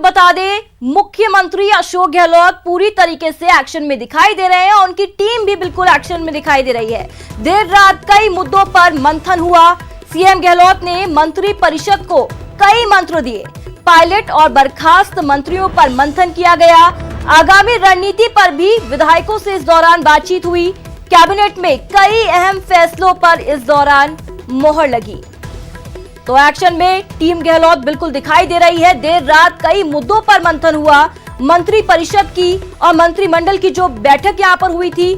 बता दें, मुख्यमंत्री अशोक गहलोत पूरी तरीके से एक्शन में दिखाई दे रहे हैं और उनकी टीम भी बिल्कुल एक्शन में दिखाई दे रही है। देर रात कई मुद्दों पर मंथन हुआ। सीएम गहलोत ने मंत्री परिषद को कई मंत्र दिए। पायलट और बर्खास्त मंत्रियों पर मंथन किया गया। आगामी रणनीति पर भी विधायकों से इस दौरान बातचीत हुई। कैबिनेट में कई अहम फैसलों पर इस दौरान मोहर लगी। तो एक्शन में टीम गहलोत बिल्कुल दिखाई दे रही है। देर रात कई मुद्दों पर मंथन हुआ। मंत्री परिषद की और मंत्रिमंडल की जो बैठक यहां पर हुई थी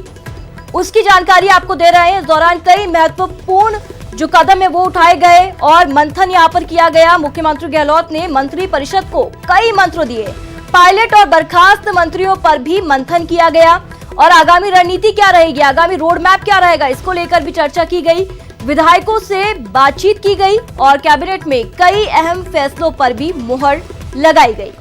उसकी जानकारी आपको दे रहे हैं। इस दौरान कई महत्वपूर्ण जो कदम है वो उठाए गए और मंथन यहां पर किया गया। मुख्यमंत्री गहलोत ने मंत्री परिषद को कई मंत्र दिए। पायलट और बर्खास्त मंत्रियों पर भी मंथन किया गया और आगामी रणनीति क्या रहेगी, आगामी रोड मैप क्या रहेगा, इसको लेकर भी चर्चा की गई। विधायकों से बातचीत की गई और कैबिनेट में कई अहम फैसलों पर भी मुहर लगाई गई।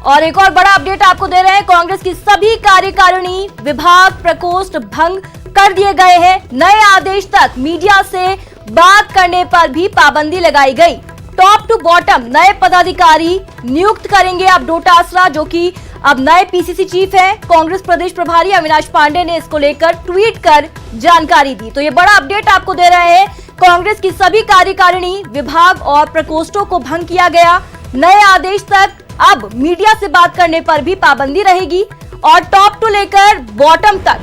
और एक और बड़ा अपडेट आपको दे रहे हैं। कांग्रेस की सभी कार्यकारिणी विभाग प्रकोष्ठ भंग कर दिए गए हैं। नए आदेश तक मीडिया से बात करने पर भी पाबंदी लगाई गई। टॉप टू बॉटम नए पदाधिकारी नियुक्त करेंगे अब डोटासरा, जो कि अब नए पीसीसी चीफ हैं। कांग्रेस प्रदेश प्रभारी अविनाश पांडे ने इसको लेकर ट्वीट कर जानकारी दी। तो ये बड़ा अपडेट आपको दे रहे हैं। कांग्रेस की सभी कार्यकारिणी विभाग और प्रकोष्ठों को भंग किया गया। नए आदेश तक अब मीडिया से बात करने पर भी पाबंदी रहेगी और टॉप टू लेकर बॉटम तक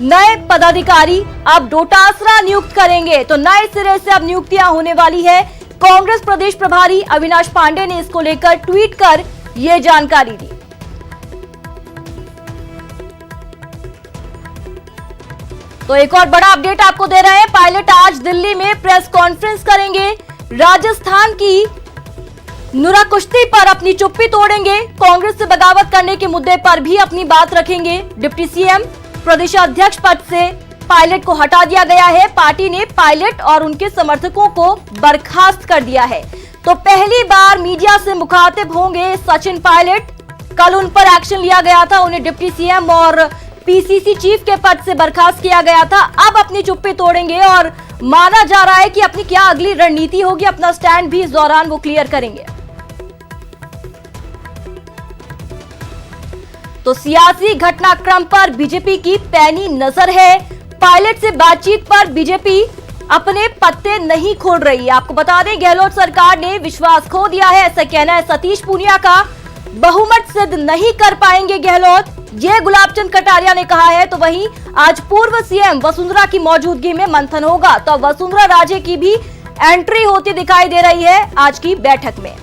नए पदाधिकारी अब डोटासरा नियुक्त करेंगे। तो नए सिरे से अब नियुक्तियां होने वाली है। कांग्रेस प्रदेश प्रभारी अविनाश पांडे ने इसको लेकर ट्वीट कर यह जानकारी दी। तो एक और बड़ा अपडेट आपको दे रहे हैं। पायलट आज दिल्ली में प्रेस कॉन्फ्रेंस करेंगे। राजस्थान की नुरा कुश्ती पर अपनी चुप्पी तोड़ेंगे। कांग्रेस से बगावत करने के मुद्दे पर भी अपनी बात रखेंगे। डिप्टी सीएम प्रदेशाध्यक्ष पद से पायलट को हटा दिया गया है। पार्टी ने पायलट और उनके समर्थकों को बर्खास्त कर दिया है। तो पहली बार मीडिया से मुखातिब होंगे सचिन पायलट। कल उन पर एक्शन लिया गया था, उन्हें डिप्टी सीएम और पीसीसी चीफ के पद से बर्खास्त किया गया था। अब अपनी चुप्पी तोड़ेंगे और माना जा रहा है कि अपनी क्या अगली रणनीति होगी, अपना स्टैंड भी इस दौरान वो क्लियर करेंगे। तो सियासी घटनाक्रम पर बीजेपी की पैनी नजर है। पायलट से बातचीत पर बीजेपी अपने पत्ते नहीं खोल रही है। आपको बता दें, गहलोत सरकार ने विश्वास खो दिया है, ऐसा कहना है सतीश पूनिया का। बहुमत सिद्ध नहीं कर पाएंगे गहलोत, ये गुलाबचंद कटारिया ने कहा है। तो वहीं आज पूर्व सीएम वसुंधरा की मौजूदगी में मंथन होगा। तो वसुंधरा राजे की भी एंट्री होती दिखाई दे रही है आज की बैठक में।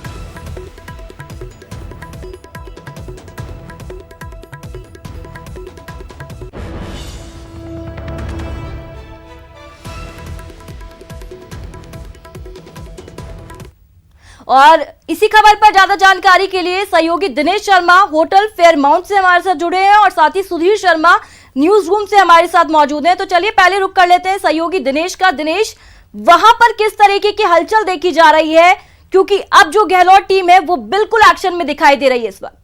और इसी खबर पर ज्यादा जानकारी के लिए सहयोगी दिनेश शर्मा होटल फेयरमाउंट से हमारे साथ जुड़े हैं और साथ ही सुधीर शर्मा न्यूज रूम से हमारे साथ मौजूद हैं। तो चलिए पहले रुक कर लेते हैं सहयोगी दिनेश का। दिनेश, वहां पर किस तरीके की हलचल देखी जा रही है, क्योंकि अब जो गहलोत टीम है वो बिल्कुल एक्शन में दिखाई दे रही है इस वक्त।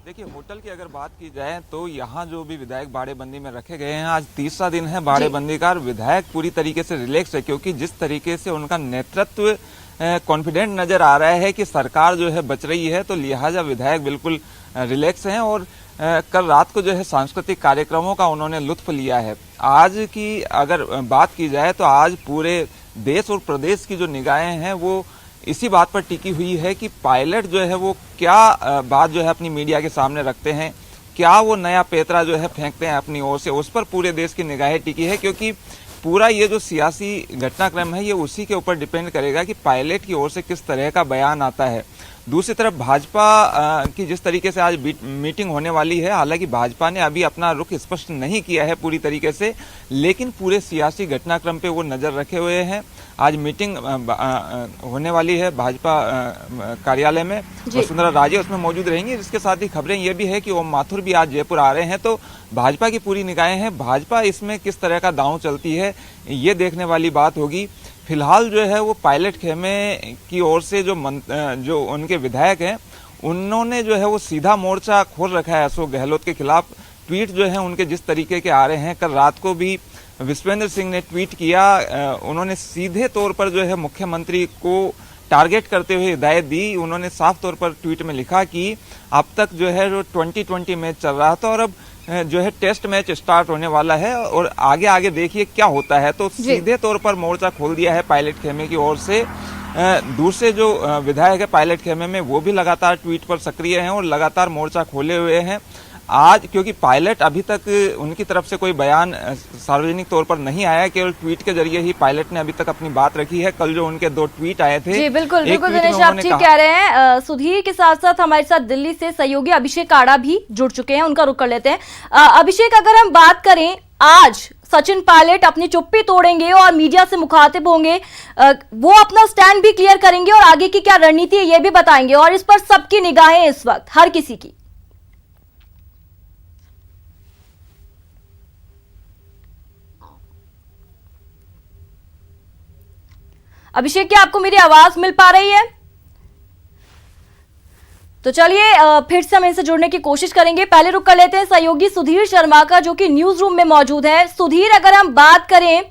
देखिए, होटल की अगर बात की जाए तो यहाँ जो भी विधायक बाड़ेबंदी में रखे गए हैं, आज तीसरा दिन है बाड़ेबंदी का। विधायक पूरी तरीके से रिलैक्स है, क्योंकि जिस तरीके से उनका नेतृत्व कॉन्फिडेंट नजर आ रहा है कि सरकार जो है बच रही है, तो लिहाजा विधायक बिल्कुल रिलैक्स हैं। और कल रात को जो है सांस्कृतिक कार्यक्रमों का उन्होंने लुत्फ लिया है। आज की अगर बात की जाए तो आज पूरे देश और प्रदेश की जो निगाहें हैं वो इसी बात पर टिकी हुई है कि पायलट जो है वो क्या बात जो है अपनी मीडिया के सामने रखते हैं, क्या वो नया पेतरा जो है फेंकते हैं अपनी ओर से, उस पर पूरे देश की निगाहें टिकी है। क्योंकि पूरा ये जो सियासी घटनाक्रम है ये उसी के ऊपर डिपेंड करेगा कि पायलट की ओर से किस तरह का बयान आता है। दूसरी तरफ भाजपा की जिस तरीके से आज मीटिंग होने वाली है, हालांकि भाजपा ने अभी अपना रुख स्पष्ट नहीं किया है पूरी तरीके से, लेकिन पूरे सियासी घटनाक्रम पे वो नजर रखे हुए हैं। आज मीटिंग होने वाली है भाजपा कार्यालय में, वसुंधरा राजे उसमें मौजूद रहेंगी। इसके साथ ही खबरें ये भी है कि ओम माथुर भी आज जयपुर आ रहे हैं। तो भाजपा की पूरी निगाहें हैं, भाजपा इसमें किस तरह का दांव चलती है ये देखने वाली बात होगी। फिलहाल जो है वो पायलट खेमे की ओर से जो उनके विधायक हैं उन्होंने जो है वो सीधा मोर्चा खोल रखा है अशोक गहलोत के खिलाफ। ट्वीट जो है उनके जिस तरीके के आ रहे हैं, कल रात को भी विश्वेंद्र सिंह ने ट्वीट किया, उन्होंने सीधे तौर पर जो है मुख्यमंत्री को टारगेट करते हुए हिदायत दी। उन्होंने साफ तौर पर ट्वीट में लिखा कि अब तक जो है जो 2020 मैच चल रहा था और अब जो है टेस्ट मैच स्टार्ट होने वाला है और आगे आगे देखिए क्या होता है। तो सीधे तौर पर मोर्चा खोल दिया है पायलट खेमे की ओर से। दूसरे जो विधायक है पायलट खेमे में वो भी लगातार ट्वीट पर सक्रिय हैं और लगातार मोर्चा खोले हुए हैं। आज क्योंकि पायलट अभी तक उनकी तरफ से कोई बयान सार्वजनिक तौर पर नहीं आया, केवल ट्वीट के जरिए ही पायलट ने अभी तक अपनी बात रखी है। कल जो उनके 2 ट्वीट आए थे, जी बिल्कुल बिल्कुल दिनेश, आप ठीक कह रहे हैं। सुधीर के साथ साथ हमारे साथ दिल्ली से सहयोगी अभिषेक आड़ा भी जुड़ चुके हैं, उनका रुख कर लेते हैं। अभिषेक, अगर हम बात करें, आज सचिन पायलट अपनी चुप्पी तोड़ेंगे और मीडिया से मुखातिब होंगे, वो अपना स्टैंड भी क्लियर करेंगे और आगे की क्या रणनीति है ये भी बताएंगे, और इस पर सबकी निगाहें इस वक्त हर किसी की। अभिषेक, क्या आपको मेरी आवाज मिल पा रही है? तो चलिए फिर से हम इनसे जुड़ने की कोशिश करेंगे। पहले रुक कर लेते हैं सहयोगी सुधीर शर्मा का, जो कि न्यूज रूम में मौजूद है। सुधीर, अगर हम बात करें,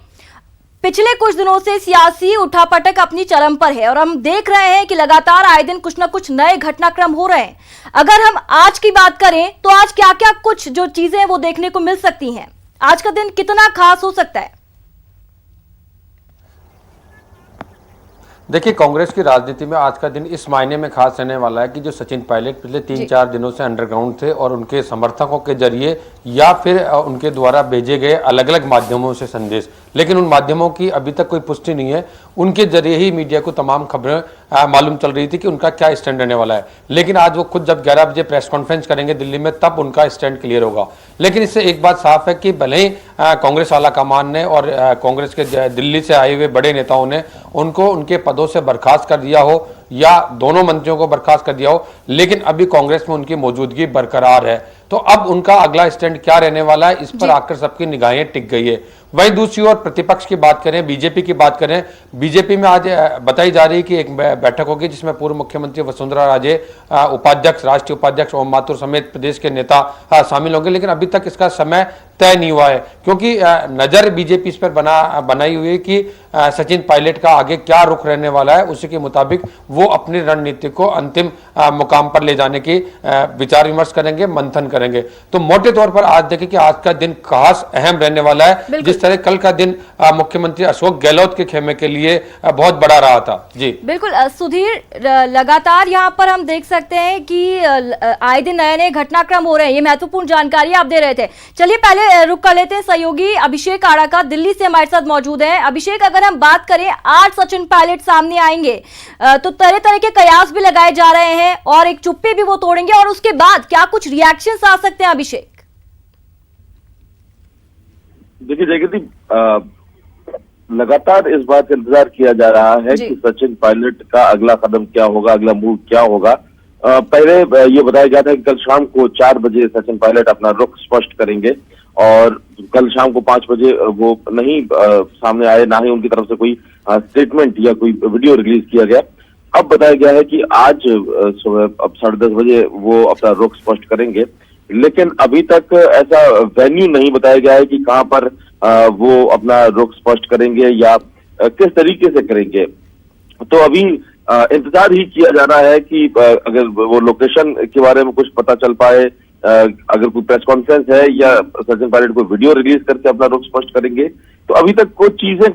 पिछले कुछ दिनों से सियासी उठापटक अपनी चरम पर है और हम देख रहे हैं कि लगातार आए दिन कुछ न कुछ नए घटनाक्रम हो रहे हैं। अगर हम आज की बात करें तो आज क्या क्या कुछ जो चीजें वो देखने को मिल सकती हैं, आज का दिन कितना खास हो सकता है? देखिए, कांग्रेस की राजनीति में आज का दिन इस मायने में खास रहने वाला है कि जो सचिन पायलट पिछले 3-4 दिनों से अंडरग्राउंड थे और उनके समर्थकों के जरिए या फिर उनके द्वारा भेजे गए अलग अलग माध्यमों से संदेश, लेकिन उन माध्यमों की अभी तक कोई पुष्टि नहीं है। उनके जरिए ही मीडिया को तमाम खबरें मालूम चल रही थी कि उनका क्या स्टैंड रहने वाला है, लेकिन आज वो खुद जब 11 बजे प्रेस कॉन्फ्रेंस करेंगे दिल्ली में, तब उनका स्टैंड क्लियर होगा। लेकिन इससे एक बात साफ है कि भले ही कांग्रेस आला कमान ने और कांग्रेस के दिल्ली से आए हुए बड़े नेताओं ने उनको उनके पदों से बर्खास्त कर दिया हो या दोनों मंत्रियों को बर्खास्त कर दिया हो, लेकिन अभी कांग्रेस में उनकी मौजूदगी बरकरार है। तो अब उनका अगला स्टैंड क्या रहने वाला है, इस पर आकर सबकी निगाहें टिक गई है। वहीं दूसरी ओर प्रतिपक्ष की बात करें, बीजेपी की बात करें, बीजेपी में आज बताई जा रही है कि एक बैठक होगी जिसमें पूर्व मुख्यमंत्री वसुंधरा राजे, उपाध्यक्ष, राष्ट्रीय उपाध्यक्ष ओम माथुर समेत प्रदेश के नेता शामिल होंगे। लेकिन अभी तक इसका समय तय नहीं हुआ है, क्योंकि नजर बीजेपी इस पर बनाई हुई है कि सचिन पायलट का आगे क्या रुख रहने वाला है, उसी के मुताबिक वो अपनी रणनीति को अंतिम मुकाम पर ले जाने की विचार विमर्श करेंगे, मंथन करेंगे। तो मोटे तौर पर आज देखें कि आज का दिन खास अहम रहने वाला है, जिस तरह कल का दिन मुख्यमंत्री अशोक गहलोत के खेमे के लिए बहुत बड़ा रहा था। जी बिल्कुल सुधीर, लगातार यहाँ पर हम देख सकते हैं कि आए दिन नए नए घटनाक्रम हो रहे हैं, ये महत्वपूर्ण जानकारी आप दे रहे थे। चलिए पहले रुक कर लेते हैं सहयोगी अभिषेक आड़ा का, दिल्ली से हमारे साथ मौजूद है। अभिषेक, अगर हम बात करें, आज सचिन पायलट सामने आएंगे तो तरह तरह के कयास भी लगाए जा रहे हैं और एक चुप्पी भी वो तोड़ेंगे, और उसके बाद क्या कुछ रिएक्शंस आ सकते हैं अभिषेक? देखिए जयगति, लगातार इस बात का इंतजार किया जा रहा है कि सचिन पायलट का अगला कदम क्या होगा, अगला मूव क्या होगा। पहले ये बताया गया था कि कल शाम को 4 बजे सचिन पायलट अपना रुख स्पष्ट करेंगे और कल शाम को 5 बजे वो नहीं सामने आए, ना ही उनकी तरफ से कोई स्टेटमेंट या कोई वीडियो रिलीज किया गया। अब बताया गया है कि आज सुबह अब 10:30 बजे वो अपना रुख स्पष्ट करेंगे, लेकिन अभी तक ऐसा वेन्यू नहीं बताया गया है कि कहां पर वो अपना रुख स्पष्ट करेंगे या किस तरीके से करेंगे। तो अभी इंतजार ही किया जा रहा है कि अगर वो लोकेशन के बारे में कुछ पता चल पाए, अगर कोई प्रेस कॉन्फ्रेंस है या सचिन पायलट को वीडियो रिलीज करके अपना रुख स्पष्ट करेंगे। तो अभी तक कुछ चीजें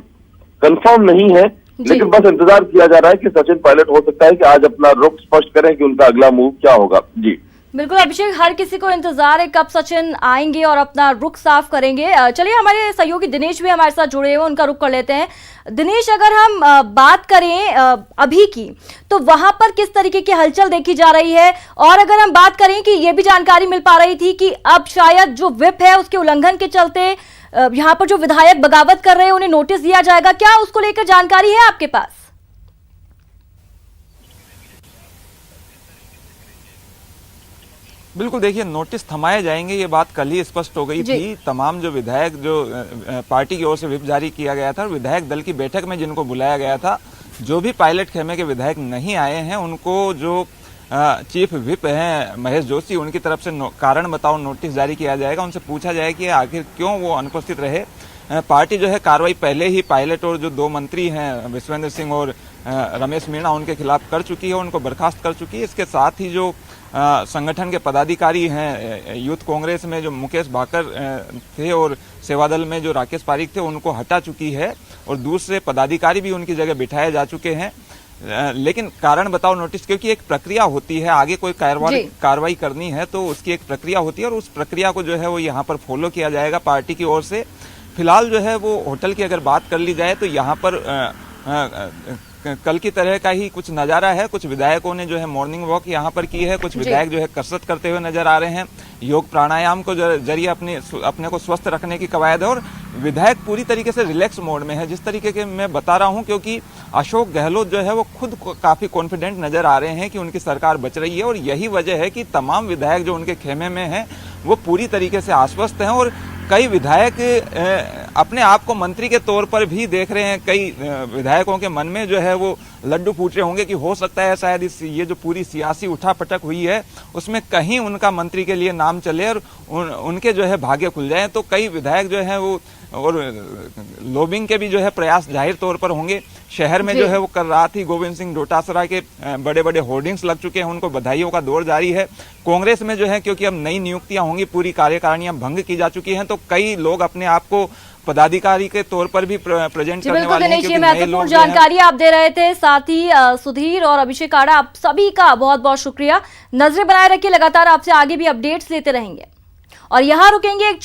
कंफर्म नहीं है, लेकिन बस इंतजार किया जा रहा है कि सचिन पायलट हो सकता है कि आज अपना रुख स्पष्ट करें कि उनका अगला मूव क्या होगा। जी बिल्कुल अभिषेक, हर किसी को इंतजार है कब सचिन आएंगे और अपना रुख साफ करेंगे। चलिए हमारे सहयोगी दिनेश भी हमारे साथ जुड़े हुए, उनका रुख कर लेते हैं। दिनेश, अगर हम बात करें अभी की, तो वहां पर किस तरीके की हलचल देखी जा रही है, और अगर हम बात करें कि ये भी जानकारी मिल पा रही थी कि अब शायद जो व्हिप है उसके उल्लंघन के चलते यहाँ पर जो विधायक बगावत कर रहे हैं उन्हें नोटिस दिया जाएगा, क्या उसको लेकर जानकारी है आपके पास? बिल्कुल, देखिए नोटिस थमाए जाएंगे ये बात कल ही स्पष्ट हो गई जी। थी। तमाम जो विधायक जो पार्टी की ओर से व्हिप जारी किया गया था और विधायक दल की बैठक में जिनको बुलाया गया था, जो भी पायलट खेमे के विधायक नहीं आए हैं उनको जो चीफ व्हिप हैं महेश जोशी, उनकी तरफ से कारण बताओ नोटिस जारी किया जाएगा। उनसे पूछा जाए कि आखिर क्यों वो अनुपस्थित रहे। पार्टी जो है कार्रवाई पहले ही पायलट और जो 2 मंत्री हैं विश्वेंद्र सिंह और रमेश मीणा उनके खिलाफ कर चुकी है, उनको बर्खास्त कर चुकी है। इसके साथ ही जो संगठन के पदाधिकारी हैं, यूथ कांग्रेस में जो मुकेश भाकर थे और सेवादल में जो राकेश पारीक थे, उनको हटा चुकी है और दूसरे पदाधिकारी भी उनकी जगह बिठाए जा चुके हैं। लेकिन कारण बताओ नोटिस, क्योंकि एक प्रक्रिया होती है, आगे कोई कार्रवाई करनी है तो उसकी एक प्रक्रिया होती है और उस प्रक्रिया को जो है वो यहाँ पर फॉलो किया जाएगा पार्टी की ओर से। फिलहाल जो है वो होटल की अगर बात कर ली जाए तो यहाँ पर कल की तरह का ही कुछ नज़ारा है। कुछ विधायकों ने जो है मॉर्निंग वॉक यहाँ पर की है, कुछ विधायक जो है कसरत करते हुए नजर आ रहे हैं। योग प्राणायाम को जरिए अपने को स्वस्थ रखने की कवायद है और विधायक पूरी तरीके से रिलैक्स मोड में है, जिस तरीके के मैं बता रहा हूँ, क्योंकि अशोक गहलोत जो है वो खुद काफी कॉन्फिडेंट नजर आ रहे हैं कि उनकी सरकार बच रही है और यही वजह है कि तमाम विधायक जो उनके खेमे में हैं वो पूरी तरीके से आश्वस्त हैं और कई विधायक अपने आप को मंत्री के तौर पर भी देख रहे हैं। कई विधायकों के मन में जो है वो लड्डू फूट रहे होंगे कि हो सकता है शायद ये जो पूरी सियासी उठापटक हुई है उसमें कहीं उनका मंत्री के लिए नाम चले और उनके जो है भाग्य खुल जाए। तो कई विधायक जो है वो और लॉबिंग के भी जो है प्रयास जाहिर तौर पर होंगे। शहर में जो है वो कल रात ही गोविंद सिंह डोटासरा के बड़े बड़े होर्डिंग्स लग चुके हैं, उनको बधाइयों का दौर जारी है। कांग्रेस में जो है क्योंकि अब नई नियुक्तियां होंगी, पूरी कार्यकारिणियां भंग की जा चुकी हैं, तो कई लोग अपने आप को पदाधिकारी के तौर पर भी प्रेजेंट करने वाले हैं। क्योंकि महत्वपूर्ण जानकारी आप दे रहे थे, साथ ही सुधीर और अभिषेक आड़ा, आप सभी का बहुत बहुत शुक्रिया। नजरें बनाए रखिए, लगातार आपसे आगे भी अपडेट्स लेते रहेंगे और यहाँ रुकेंगे एक